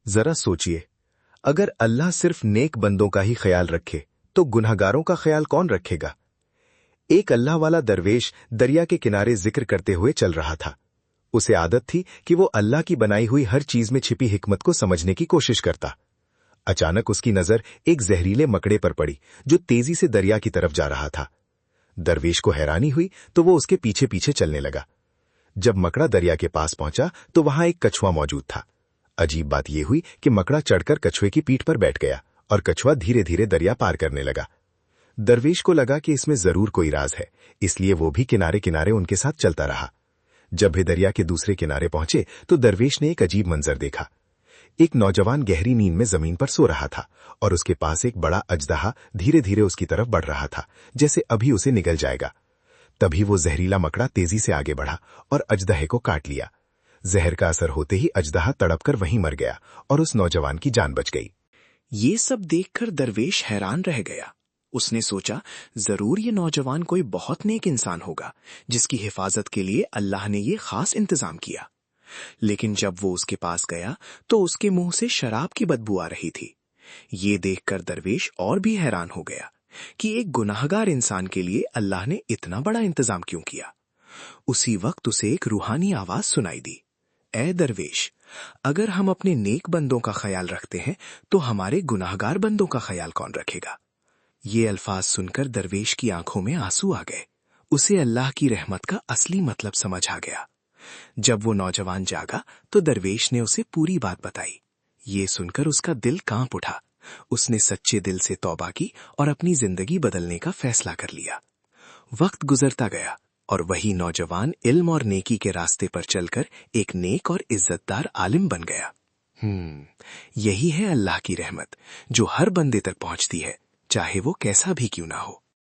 जरा सोचिए, अगर अल्लाह सिर्फ नेक बंदों का ही ख्याल रखे तो गुनहगारों का ख्याल कौन रखेगा। एक अल्लाह वाला दरवेश दरिया के किनारे जिक्र करते हुए चल रहा था। उसे आदत थी कि वो अल्लाह की बनाई हुई हर चीज में छिपी हिकमत को समझने की कोशिश करता। अचानक उसकी नजर एक जहरीले मकड़े पर पड़ी जो तेजी से दरिया की तरफ जा रहा था। दरवेश को हैरानी हुई तो वो उसके पीछे पीछे चलने लगा। जब मकड़ा दरिया के पास पहुंचा तो वहां एक कछुआ मौजूद था। अजीब बात यह हुई कि मकड़ा चढ़कर कछुए की पीठ पर बैठ गया और कछुआ धीरे धीरे दरिया पार करने लगा। दरवेश को लगा कि इसमें जरूर कोई राज है, इसलिए वो भी किनारे किनारे उनके साथ चलता रहा। जब वे दरिया के दूसरे किनारे पहुंचे तो दरवेश ने एक अजीब मंजर देखा। एक नौजवान गहरी नींद में जमीन पर सो रहा था और उसके पास एक बड़ा अजदहा धीरे धीरे उसकी तरफ बढ़ रहा था, जैसे अभी उसे निगल जाएगा। तभी वो जहरीला मकड़ा तेजी से आगे बढ़ा और अजदहे को काट लिया। जहर का असर होते ही अजदहा तड़पकर वहीं मर गया और उस नौजवान की जान बच गई। ये सब देखकर दरवेश हैरान रह गया। उसने सोचा, जरूर ये नौजवान कोई बहुत नेक इंसान होगा जिसकी हिफाजत के लिए अल्लाह ने ये खास इंतजाम किया। लेकिन जब वो उसके पास गया तो उसके मुंह से शराब की बदबू आ रही थी। ये देखकर दरवेश और भी हैरान हो गया कि एक गुनाहगार इंसान के लिए अल्लाह ने इतना बड़ा इंतजाम क्यों किया। उसी वक्त उसे एक रूहानी आवाज सुनाई दी, ए दरवेश, अगर हम अपने नेक बंदों का ख्याल रखते हैं तो हमारे गुनाहगार बंदों का ख्याल कौन रखेगा। ये अल्फाज सुनकर दरवेश की आंखों में आंसू आ गए। उसे अल्लाह की रहमत का असली मतलब समझ आ गया। जब वो नौजवान जागा तो दरवेश ने उसे पूरी बात बताई। ये सुनकर उसका दिल कांप उठा। उसने सच्चे दिल से तौबा की और अपनी जिंदगी बदलने का फैसला कर लिया। वक्त गुजरता गया और वही नौजवान इल्म और नेकी के रास्ते पर चलकर एक नेक और इज्जतदार आलिम बन गया। यही है अल्लाह की रहमत जो हर बंदे तक पहुंचती है, चाहे वो कैसा भी क्यों ना हो।